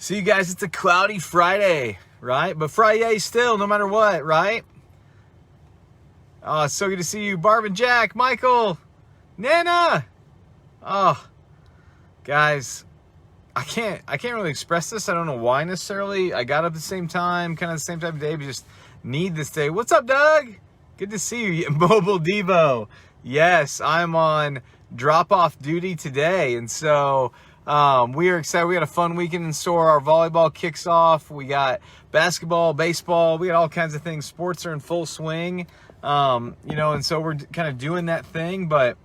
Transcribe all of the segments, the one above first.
See you guys, it's a cloudy Friday, right? But Friday still, no matter what, right? Oh, it's so good to see you, Barb and Jack, Michael, Nana. Oh, guys, I can't really express this. I don't know why necessarily. I got up at the same time, kind of the same time of day, but just need this day. What's up, Doug? Good to see you, Mobile Devo. Yes, I'm on drop-off duty today, and so we are excited. We got a fun weekend in store. Our volleyball kicks off. We got basketball, baseball. We got all kinds of things. Sports are in full swing, and so we're kind of doing that thing, but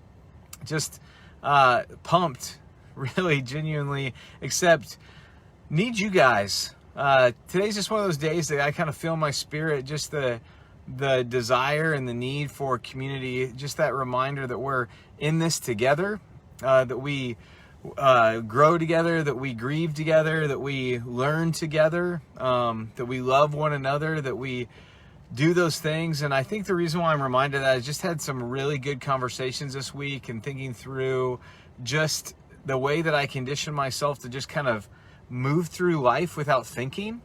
just pumped, really, genuinely, except need you guys. Today's just one of those days that I kind of feel in my spirit, just the desire and the need for community, just that reminder that we're in this together, that we grow together, that we grieve together, that we learn together, that we love one another, that we do those things. And I think the reason why I'm reminded of that, I just had some really good conversations this week and thinking through just the way that I condition myself to just kind of move through life without thinking,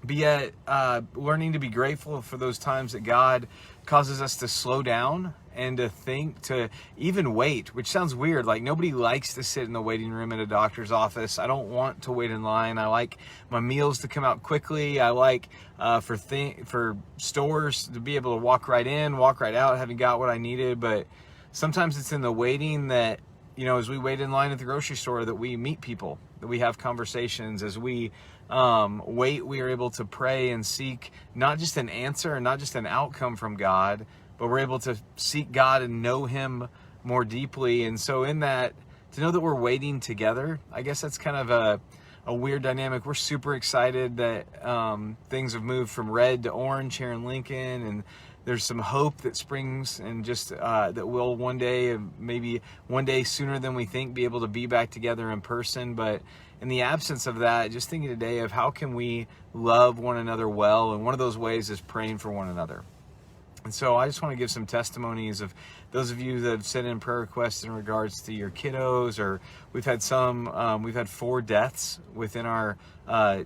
but yet learning to be grateful for those times that God causes us to slow down and to think, to even wait, which sounds weird. Like, nobody likes to sit in the waiting room at a doctor's office. I don't want to wait in line. I like my meals to come out quickly. I like for stores to be able to walk right in, walk right out, having got what I needed. But sometimes it's in the waiting that, as we wait in line at the grocery store, that we meet people, that we have conversations. As we wait, we are able to pray and seek not just an answer and not just an outcome from God, but we're able to seek God and know Him more deeply. And so in that, to know that we're waiting together, I guess that's kind of a weird dynamic. We're super excited that things have moved from red to orange here in Lincoln, and there's some hope that springs, and just that we'll one day, maybe one day sooner than we think, be able to be back together in person. But in the absence of that, just thinking today of how can we love one another well, and one of those ways is praying for one another. And so I just want to give some testimonies of those of you that have sent in prayer requests in regards to your kiddos, or we've had 4 deaths within our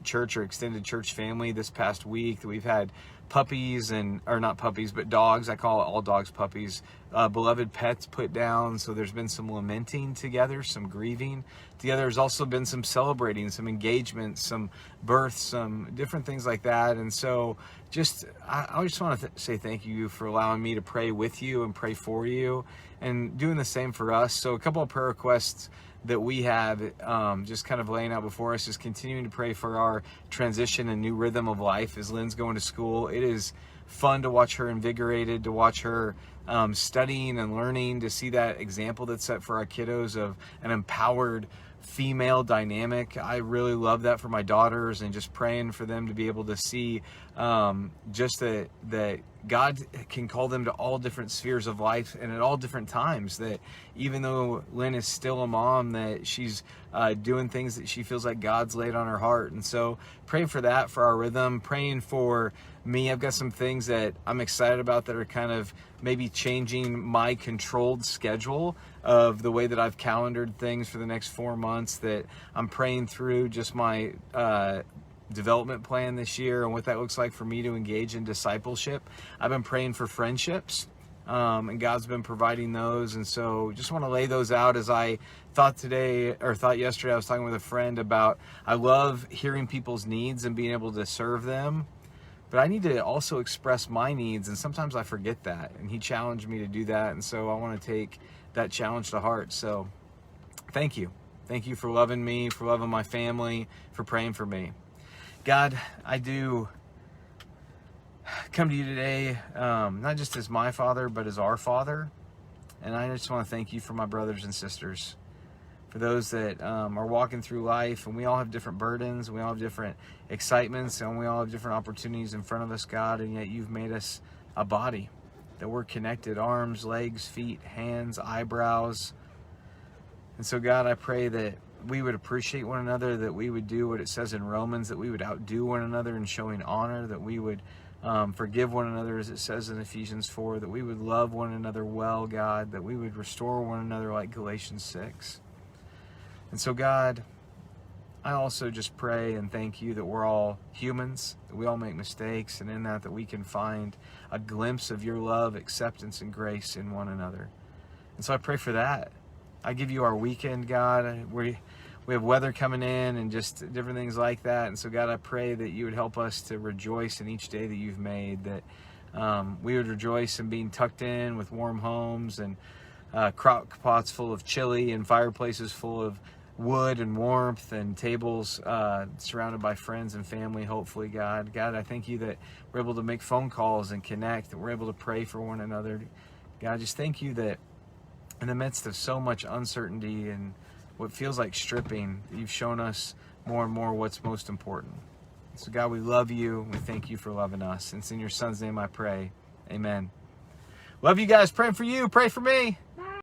church or extended church family this past week. We've had puppies, or not puppies, but dogs. I call all dogs puppies. Beloved pets put down. So there's been some lamenting together, some grieving together. There's also been some celebrating, some engagements, some births, some different things like that. And so I just want to say thank you for allowing me to pray with you and pray for you, and doing the same for us. So a couple of prayer requests that we have just kind of laying out before us is continuing to pray for our transition and new rhythm of life as Lynn's going to school. It is fun to watch her invigorated, to watch her studying and learning, to see that example that's set for our kiddos of an empowered female dynamic. I really love that for my daughters, and just praying for them to be able to see just that God can call them to all different spheres of life and at all different times, that even though Lynn is still a mom, that she's doing things that she feels like God's laid on her heart. And so praying for that, for our rhythm, praying for me. I've got some things that I'm excited about that are kind of maybe changing my controlled schedule of the way that I've calendared things for the next 4 months, that I'm praying through just my development plan this year and what that looks like for me to engage in discipleship. I've been praying for friendships, and God's been providing those. And so just want to lay those out. As I thought yesterday, I was talking with a friend about, I love hearing people's needs and being able to serve them, but I need to also express my needs, and sometimes I forget that. And he challenged me to do that, and so I want to take that challenge to heart. So thank you. Thank you for loving me, for loving my family, for praying for me. God, I do come to you today, not just as my Father, but as our Father. And I just want to thank you for my brothers and sisters, for those that are walking through life, and we all have different burdens, we all have different excitements, and we all have different opportunities in front of us, God, and yet you've made us a body, that we're connected, arms, legs, feet, hands, eyebrows. And so, God, I pray that we would appreciate one another, that we would do what it says in Romans, that we would outdo one another in showing honor, that we would forgive one another, as it says in Ephesians 4, that we would love one another well, God, that we would restore one another like Galatians 6. And so, God, I also just pray and thank you that we're all humans, that we all make mistakes, and in that we can find a glimpse of your love, acceptance, and grace in one another. And so I pray for that. I give you our weekend, God. We have weather coming in and just different things like that. And so, God, I pray that you would help us to rejoice in each day that you've made, that we would rejoice in being tucked in with warm homes and crock pots full of chili and fireplaces full of wood and warmth and tables surrounded by friends and family, hopefully, God. God, I thank you that we're able to make phone calls and connect, that we're able to pray for one another. God, just thank you that in the midst of so much uncertainty and what feels like stripping, that you've shown us more and more what's most important. So, God, we love you. We thank you for loving us. And it's in your son's name I pray. Amen. Love you guys. Praying for you. Pray for me.